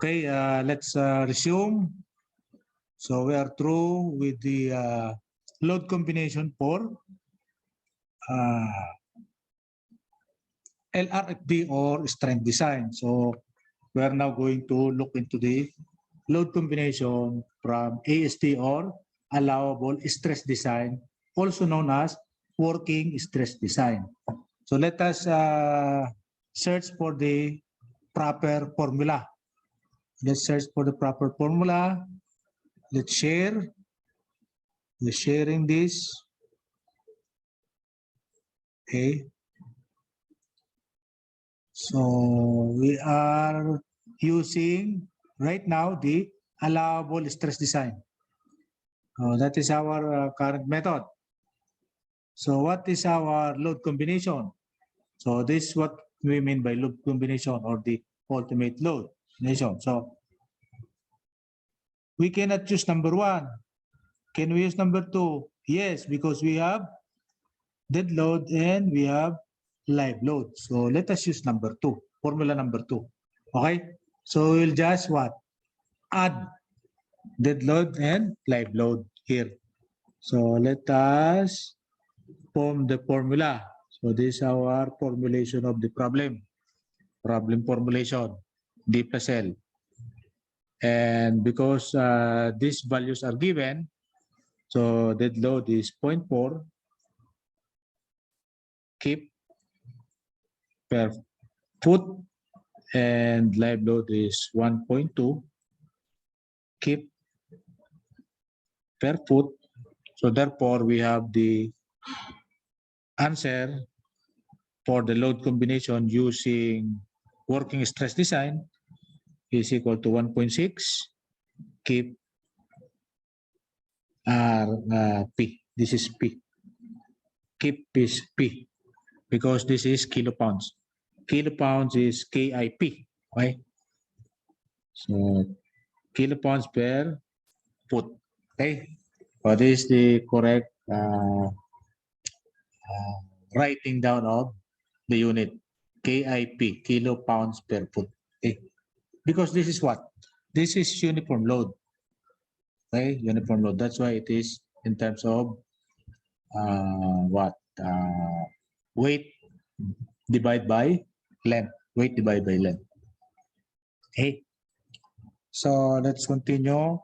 Okay, let's resume. So we are through with the load combination for LRFD or strength design. So we are now going to look into the load combination from ASD or allowable stress design, also known as working stress design. So let us search for the proper formula. Let's search for the proper formula. Let's share. We're sharing this. Okay. So we are using right now the allowable stress design. That is our current method. So what is our load combination? So this is what we mean by load combination or the ultimate load combination. So we cannot choose number one. Can we use number two? Yes, because we have dead load and we have live load. So let us use number two, formula number two. Okay? So we'll just what? Add dead load and live load here. So let us form the formula. So this is our formulation of the problem. Problem formulation, D plus L. And because these values are given, so dead load is 0.4 keep per foot and live load is 1.2 keep per foot. So therefore, we have the answer for the load combination using working stress design is equal to 1.6 keep P. This is P. Keep is P because this is kilopounds. Kilopounds is KIP, right? So kilopounds per foot. Okay, so this is the correct writing down of the unit KIP, kilopounds per foot. Okay, because this is what? This is uniform load. Okay, uniform load. That's why it is in terms of what? Weight divided by length. Weight divided by length. Okay. So let's continue.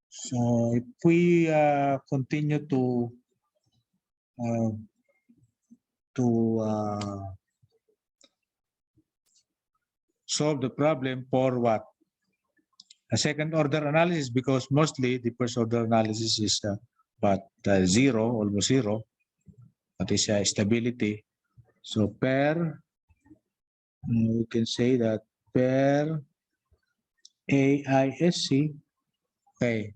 So if we continue to solve the problem for what? A second order analysis, because mostly the first order analysis is zero, almost zero. That is stability. So per, we can say that per AISC, okay.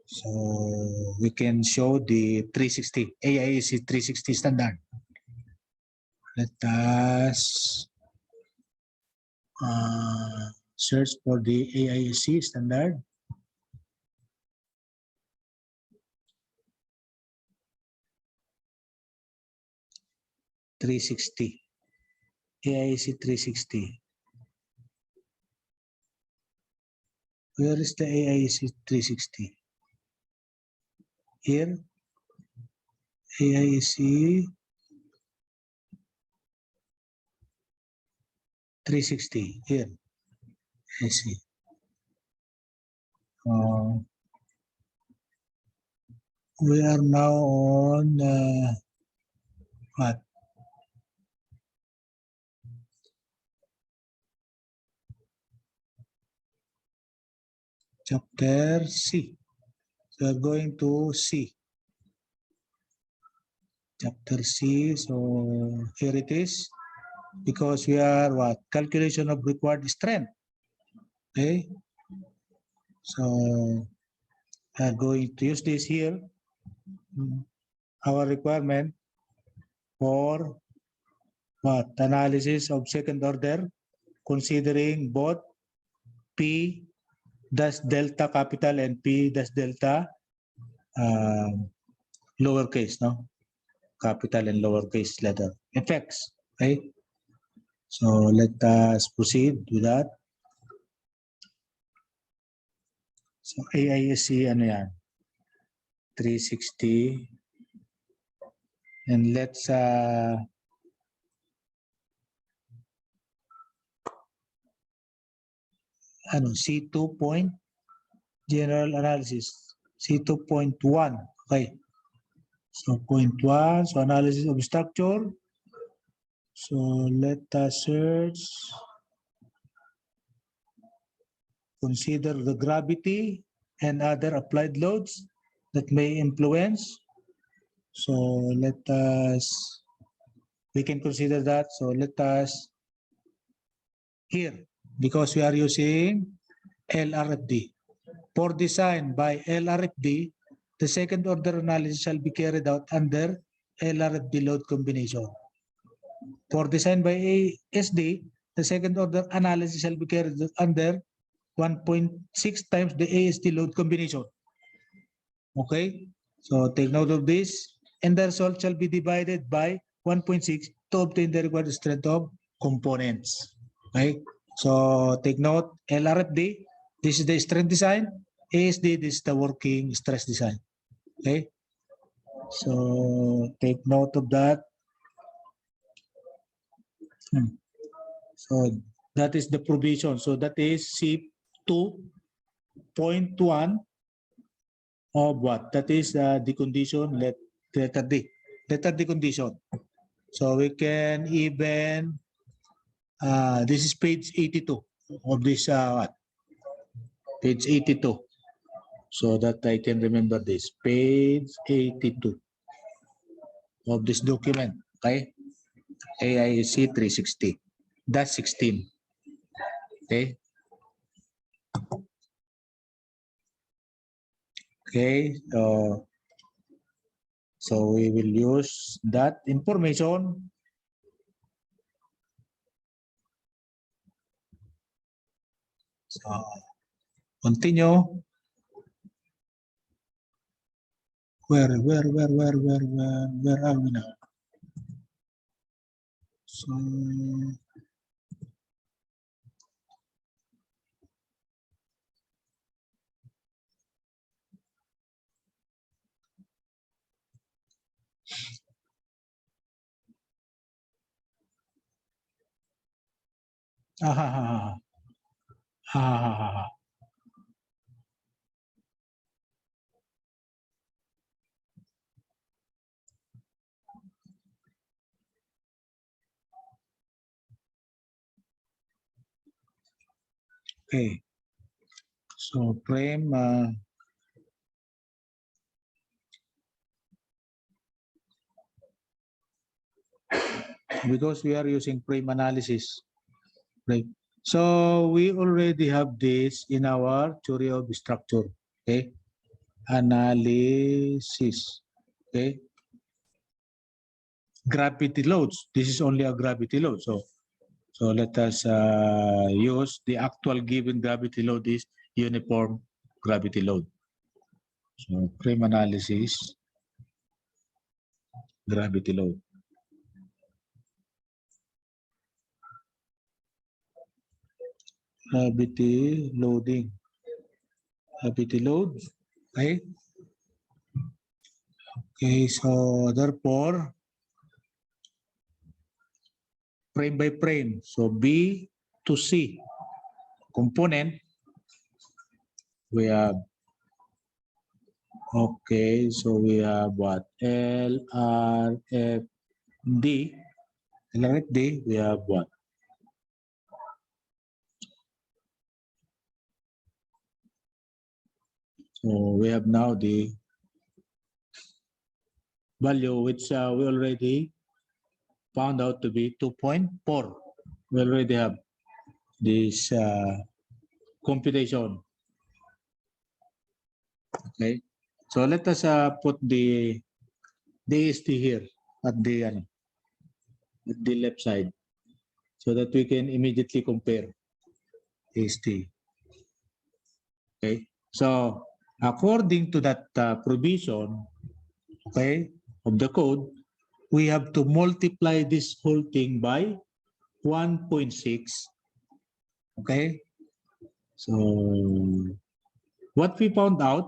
So we can show the 360, AISC 360 standard. Let us search for the AISC standard. (360) AISC 360. Where is the AISC 360? Here, AISC 360. Here, I see. We are now on what? Chapter C. So we're going to C. Chapter C. So here it is. Because we are what? Calculation of required strength. Okay. So we are going to use this here. Our requirement for what? Analysis of second order, considering both P dash delta capital and P dash delta lowercase, no? Capital and lowercase letter effects. Okay. So let us proceed with that. So AISC ano yan? 360. And let's C2 point general analysis. C2.1. Okay. So 0.1. So analysis of structure. So let us search. Consider the gravity and other applied loads that may influence. So we can consider that. So let us here, because we are using LRFD. For design by LRFD, the second order analysis shall be carried out under LRFD load combination. For design by AISD, the second order analysis shall be carried out under 1.6 times the AISD load combination. Okay, so take note of this, and the result shall be divided by 1.6 to obtain the required strength of components. Okay, so take note, LRFD, this is the strength design, AISD, this is the working stress design. Okay, so take note of that. So that is the provision. So that is C2.1 of what? That is the condition, letter D. Letter D condition. So we can even, this is page 82 of this, page 82. So that I can remember this, page 82 of this document, okay? AISC 360, that's 16, okay? Okay, so we will use that information. So continue. Where are we now? So okay. So frame, because we are using frame analysis, right? So we already have this in our theory of structure, okay? Analysis, okay? Gravity loads. This is only a gravity load. So let us use the actual given gravity load is uniform gravity load. So frame analysis, gravity load. Gravity loading. Gravity load. Okay. Okay, so therefore, frame by frame. So B to C component, we have, okay, so we have what? L, R, F, D. L, R, F, D, we have what? So we have now the value which we already found out to be 2.4. We already have this computation. Okay, so let us put the AISC here at the left side so that we can immediately compare AISC. Okay, so according to that provision, okay, of the code, we have to multiply this whole thing by 1.6. Okay, so What we found out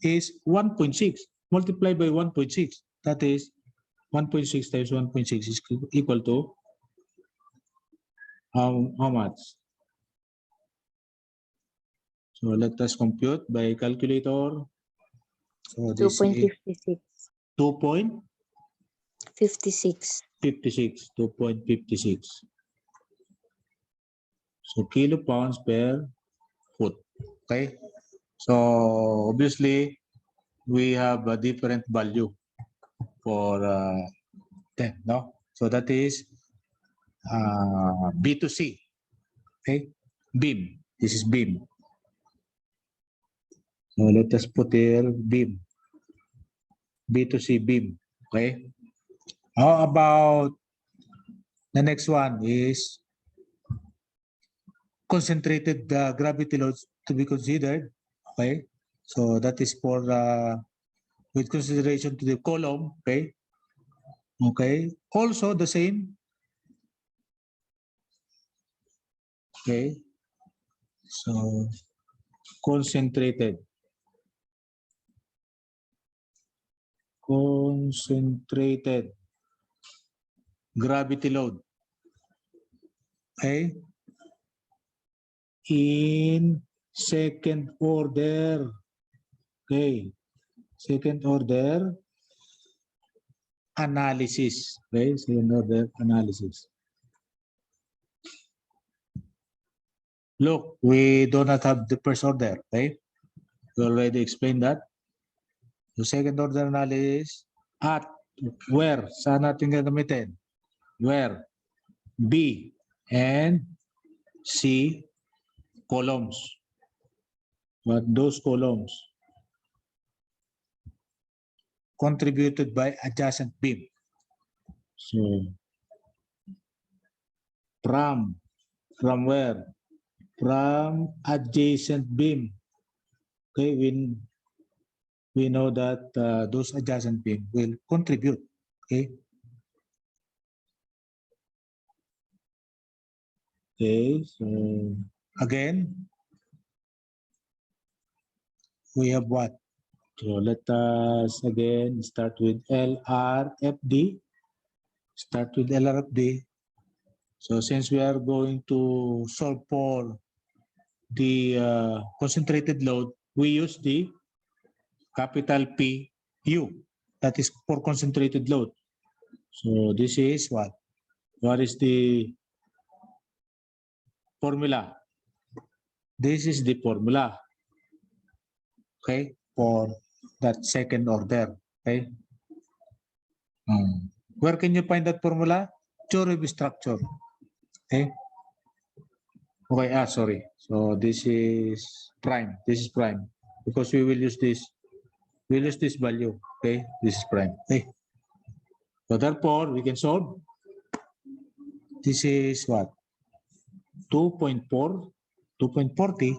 is 1.6 multiplied by 1.6. That is 1.6 times 1.6 is equal to how much? So let us compute by calculator. So this is 2.56. 2.56. 2.56. So kilopounds per foot. Okay. So obviously we have a different value for them, no? So that is B to C. Okay. Beam. This is beam. So let us put here beam. B to C beam. Okay. How about the next one is concentrated gravity loads to be considered. Okay. So that is for with consideration to the column. Okay. Okay. Also the same. Okay. So concentrated gravity load. Okay. In second order. Okay. Second order analysis. Okay. Second order analysis. Look, we do not have the first order. Okay. We already explained that. The second order analysis at where? Saan natin gagamitin? Where? B and C columns. But those columns contributed by adjacent beam. So from where? From adjacent beam. Okay, we know that those adjacent beam will contribute. Okay. Okay, so again, we have what? So let us again start with LRFD. Start with LRFD. So since we are going to solve for the concentrated load, we use the capital PU. That is for concentrated load. So this is what? What is the formula? This is the formula. Okay, for that second order. Okay. Where can you find that formula? Theory of structure. Okay. Okay, sorry. So this is prime. This is prime. Because we will use this. We'll use this value. Okay. This is prime. Okay. So therefore, we can solve. This is what? 2.4, 2.40.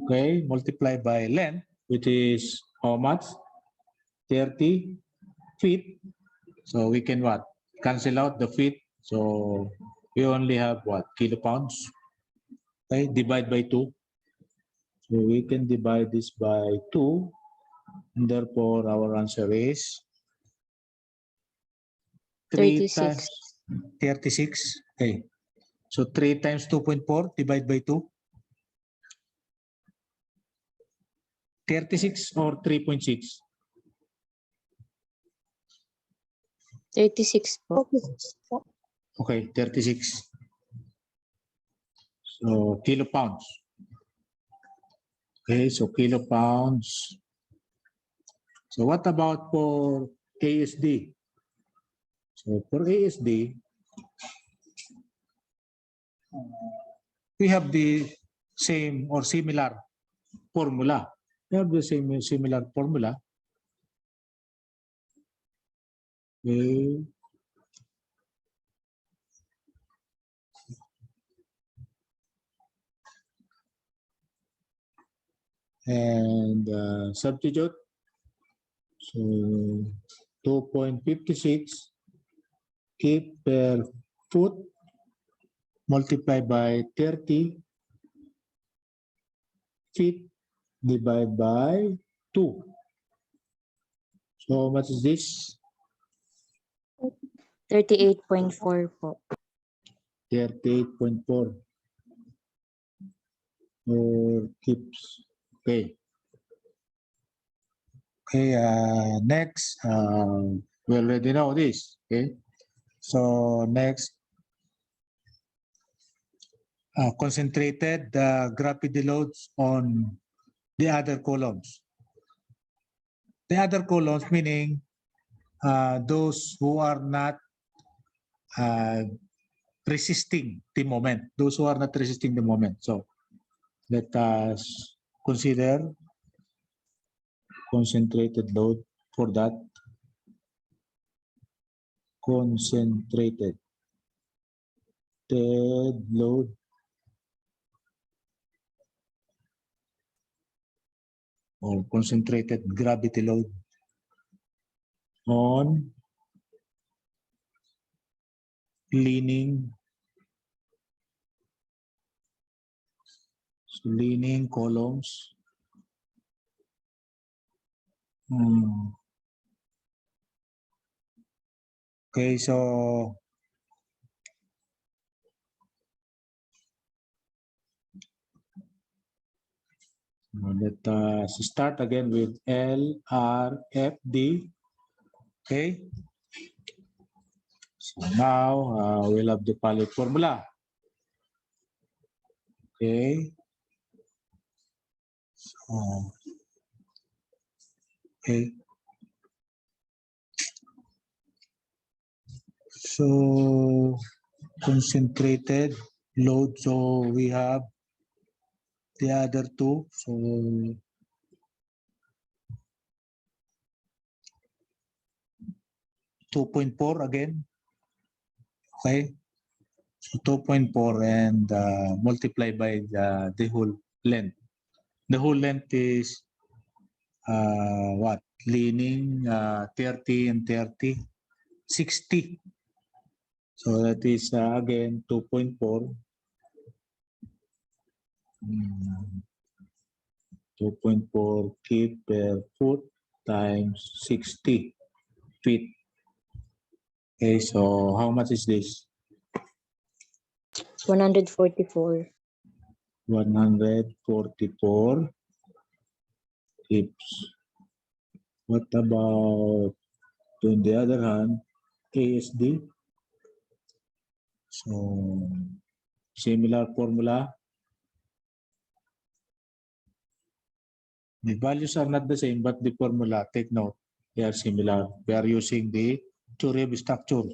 Okay, multiplied by length, which is how much? 30 feet. So we can what? Cancel out the feet. So we only have what? Kilopounds. Okay, divide by 2. So we can divide this by 2. And therefore, our answer is 3 times 36. Okay. So 3 times 2.4 divided by 2. 36 or 3.6? 36 po. Okay, 36. So kilopounds. Okay, so kilopounds. So what about for ASD? So for ASD, we have the same or similar formula. We have the same similar formula. Okay. And substitute. So 2.56 kg per foot multiply by 30 feet divided by 2. So how much is this? 38.4 po. 38.4 or keeps. Okay. Okay, next, we already know this. Okay. So next, concentrated gravity loads on the other columns. The other columns meaning those who are not resisting the moment. Those who are not resisting the moment. So let us consider concentrated load for that. Concentrated load or concentrated gravity load on leaning columns. Okay, so let us start again with L, R, F, D. Okay. So now we'll have the palette formula. Okay. So, okay. So concentrated load. So we have the other two. So 2.4 again. Okay. So 2.4 and multiply by the whole length. The whole length is what? Leaning 30 and 30, 60. So that is again 2.4. 2.4 feet per foot times 60 feet. Okay, so how much is this? 144. 144 tips. What about, on the other hand, ASD? So, similar formula. The values are not the same, but the formula, take note, they are similar. We are using the theory of structure.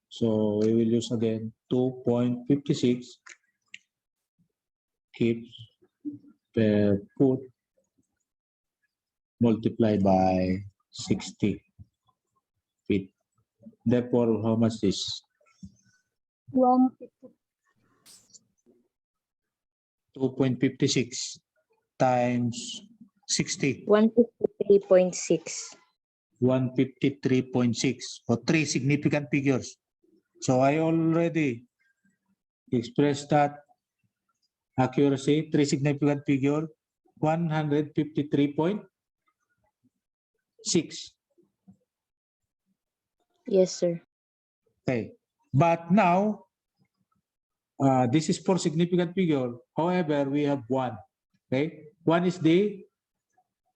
So, we will use again 2.56 kips per foot multiplied by 60 feet. Therefore, how much is 2.56 times 60? 153.6. 153.6 for three significant figures. So I already expressed that accuracy, three significant figure, 153.6. Yes, sir. Okay, but now this is for significant figure. However, we have one. Okay, one is the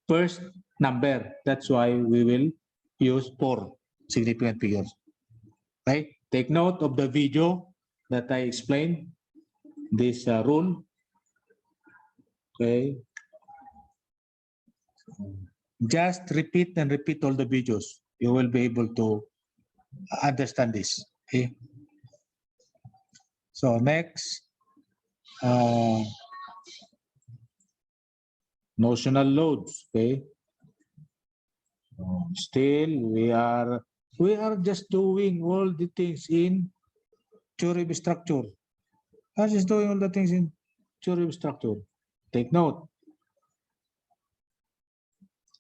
first number. That's why we will use 4 significant figures. Okay, take note of the video that I explained this rule. Okay, just repeat and repeat all the videos. You will be able to understand this. Okay. So next, notional loads. Okay. Still, we are just doing all the things in theory of structure. We are just doing all the things in theory of structure. Take note.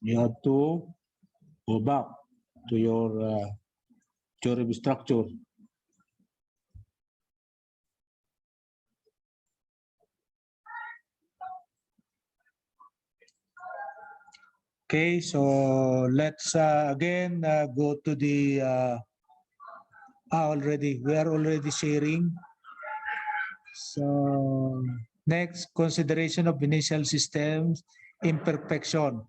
You have to go back to your theory of structure. Okay, so let's again go to the we are already sharing. So next, consideration of initial systems imperfection.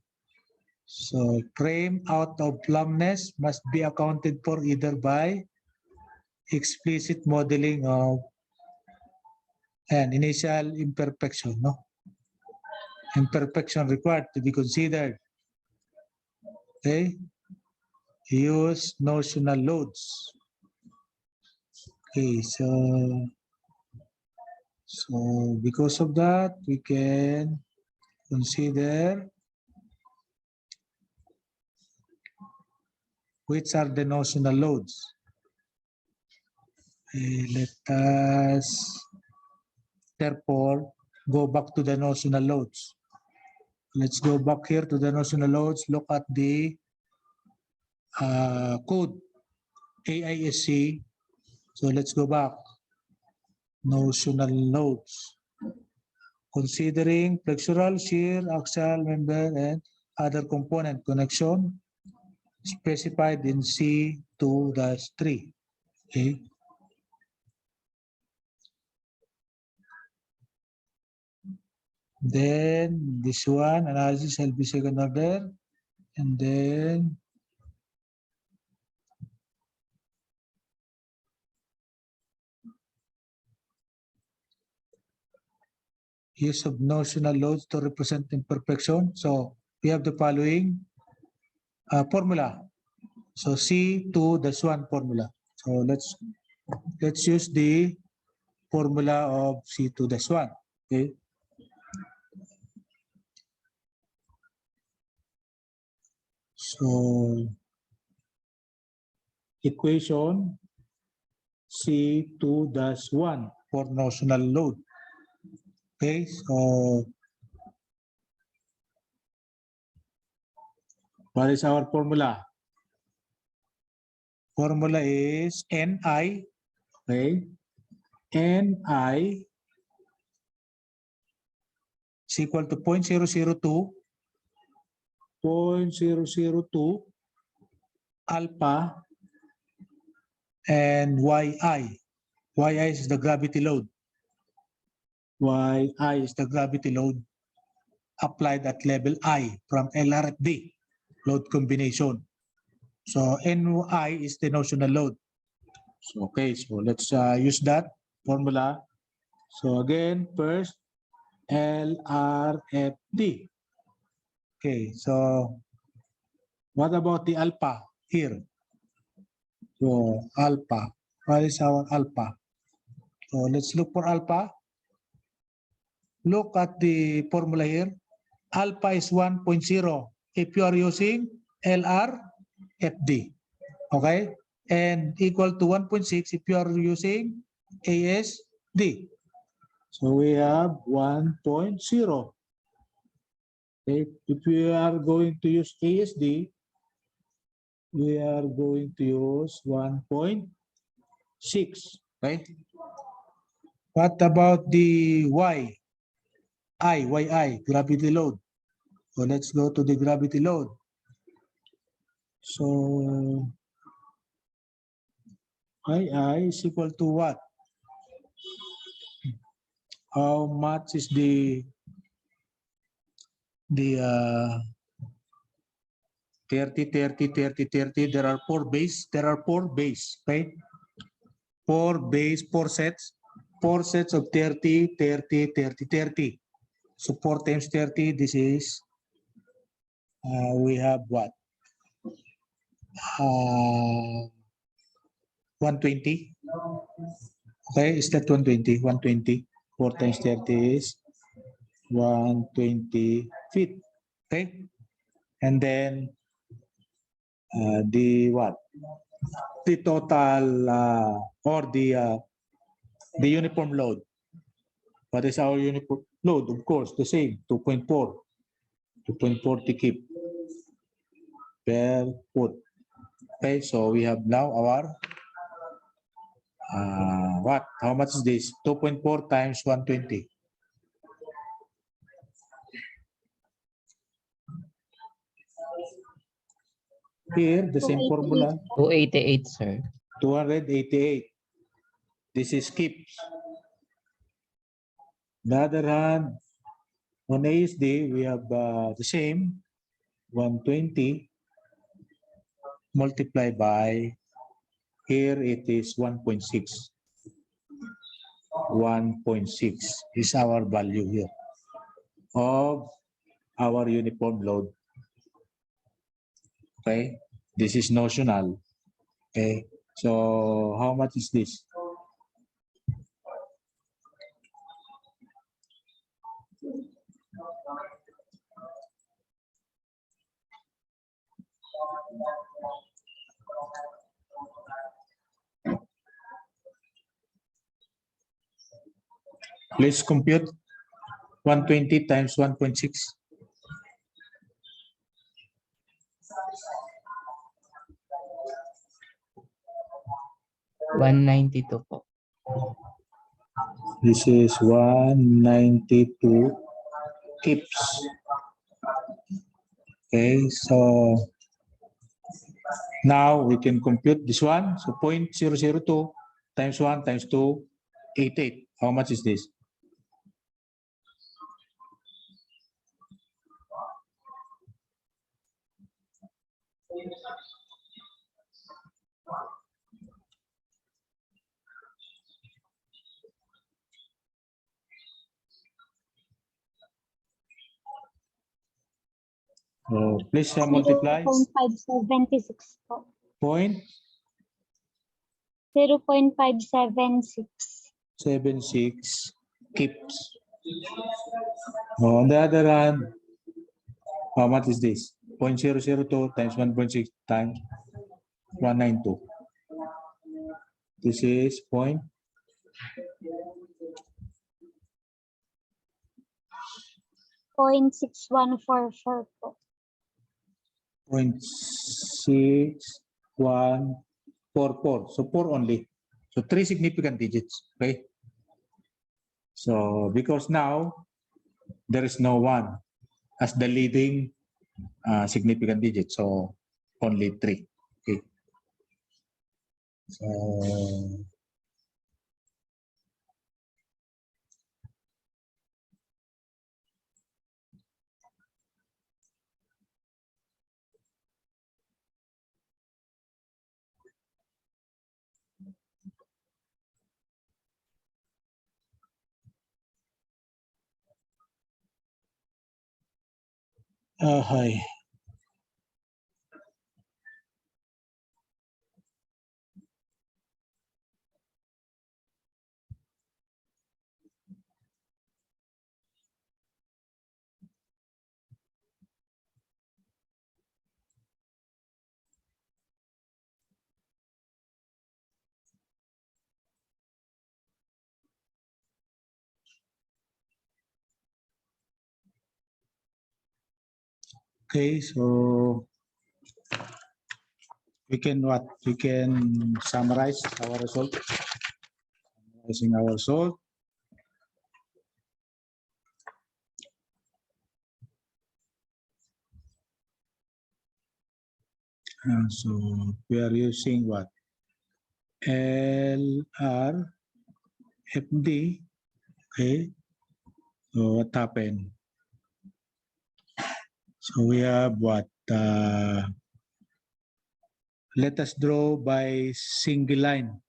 So frame out of plumbness must be accounted for either by explicit modeling of an initial imperfection, no? Imperfection required to be considered. Okay, use notional loads. Okay, so because of that, we can consider which are the notional loads. Okay, let us therefore go back to the notional loads. Let's go back here to the notional loads. Look at the code AISC. So let's go back. Notional loads. Considering flexural, shear, axial member, and other component connection specified in C2-3. Okay. Then this one, analysis shall be second order. And then use of notional loads to represent imperfection. So we have the following formula. So C2-1 formula. So let's use the formula of C2-1. Okay. So equation C2-1 for notional load. Okay, so what is our formula? Formula is Ni, okay, Ni is equal to 0.002 alpha and Yi. Yi is the gravity load. Yi is the gravity load applied at level I from LR at D, load combination. So Ni is the notional load. So, okay, so let's use that formula. So again, first LRFD. Okay, so what about the alpha here? So alpha, what is our alpha? So let's look for alpha. Look at the formula here. Alpha is 1.0 if you are using LRFD. Okay, and equal to 1.6 if you are using ASD. So we have 1.0. Okay. If we are going to use ASD, we are going to use 1.6. Okay. What about the Y? Yi, gravity load. So let's go to the gravity load. So Yi is equal to what? How much is the 30, 30, 30, 30. There are four base. Right? Four sets. 4 sets of 30, 30, 30, 30. So 4 times 30, this is, we have what? 120. Okay, is that 120? 120. 4 times 30 is 120 feet. Okay, and then the what? The total or the uniform load. What is our uniform load? Of course, the same, 2.4. 2.40 kip per foot. Okay, so we have now our what? How much is this? 2.4 times 120. Here, the same 288. formula, 288, sir. 288. This is skips. On the other hand, on ASD, we have the same 120 multiplied by, here it is 1.6. 1.6 is our value here of our uniform load. Okay, this is notional. Okay, so how much is this? Please compute 120 times 1.6. $192 po. This is 192 kips. Okay, so now we can compute this one. So 0.002 times 1 times 2, 88. How much is this? So please multiply. 0.576 po. Point 0.576. 76 kips. On the other hand, how much is this? 0.002 times 1.6 times 192. This is point 0.6144 po. 0.6144. So 4 only. So 3 significant digits. Okay. So because now there is no 1 as the leading significant digit. So only 3. Okay. So hi. Okay, so we can what? We can summarize our result. Summarizing our result. So we are using what? LR FD. Okay. So what happened? So we have what? Let us draw by single line.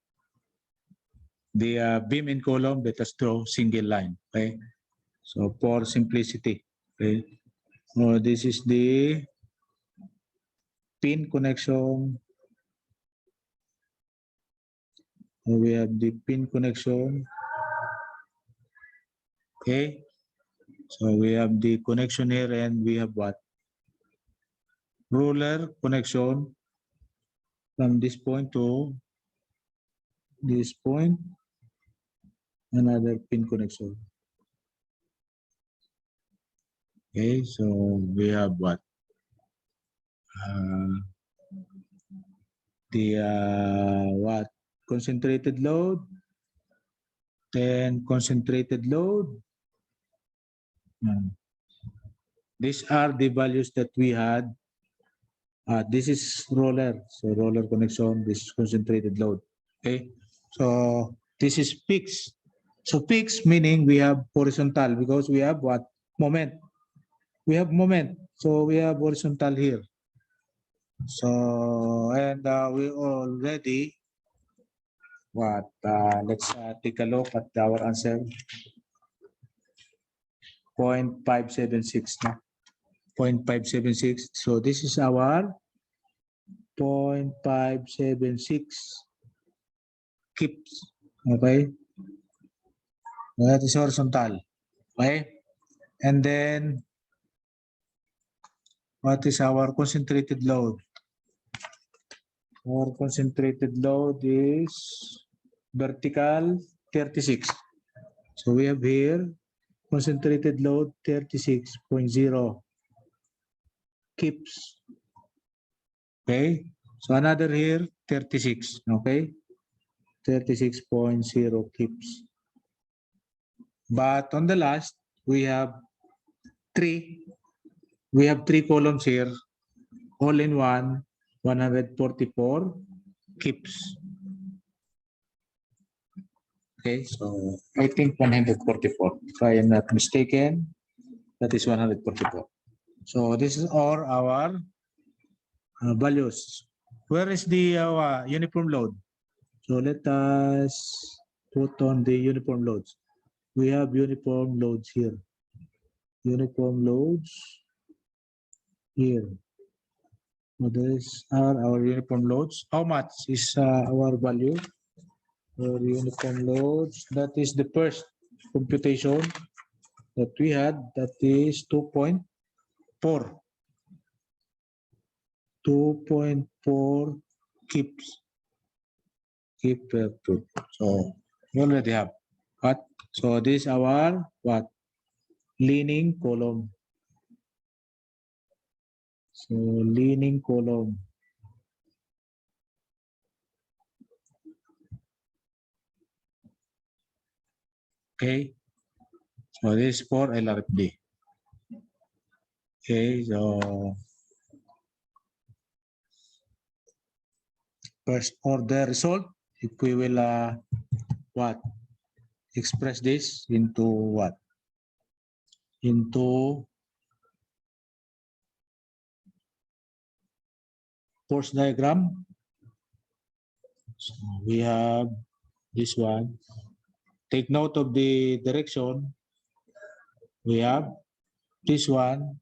The beam and column, let us draw single line. Okay. So for simplicity. Okay. So this is the pin connection. We have the pin connection. Okay. So we have the connection here and we have what? Ruler connection from this point to this point. Another pin connection. Okay. So we have what? What? Concentrated load, then concentrated load. These are the values that we had This is roller. So roller connection, this is concentrated load. Okay. So this is fixed. So fixed meaning we have horizontal because we have what? Moment. We have moment. So we have horizontal here. So, and we already, what? Let's take a look at our answer. 0.576 na. 0.576. So this is our 0.576 kips. Okay. That is horizontal. Okay. And then, what is our concentrated load? Our concentrated load is vertical 36. So we have here concentrated load 36.0 kips. Okay. So another here 36. Okay. 36.0 kips. But on the last, we have three columns here, all in one, 144 kips. Okay, so I think 144. If I am not mistaken, that is 144. So this is all our values. Where is the uniform load? So let us put on the uniform loads. We have uniform loads here. Uniform loads here. So these are our uniform loads. How much is our value? Our uniform loads. That is the first computation that we had. That is 2.4. 2.4 kips. Keep per foot. So we already have. What? So this is our what? Leaning column. So leaning column. Okay. So this is for LRFD. Okay. So first order result. If we will what? Express this into what? Into force diagram. So we have this one. Take note of the direction. We have this one.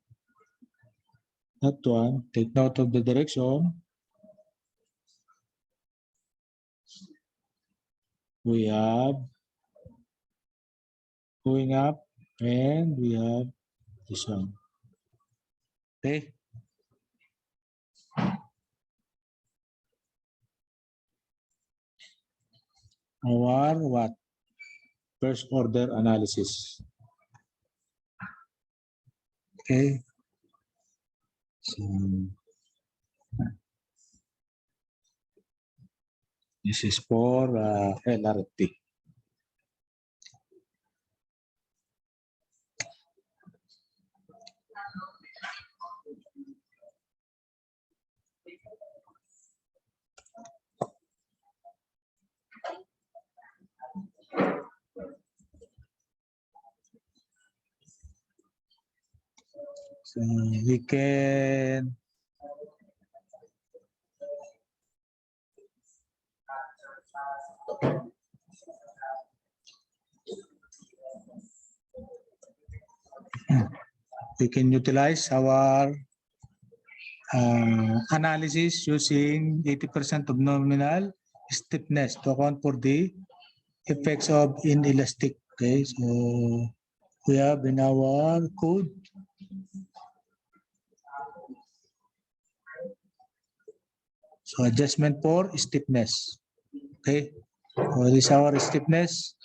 That one. Take note of the direction. We have going up and we have this one. Okay. Our what? First order analysis. Okay. So this is for LRT. So we can utilize our analysis using 80% of nominal stiffness to account for the effects of inelastic. Okay, so we have in our code so adjustment for stiffness. Okay, so this is our stiffness.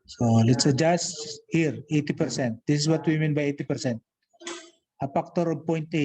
So let's adjust here 80%. This is what we mean by 80%. A factor of 0.8.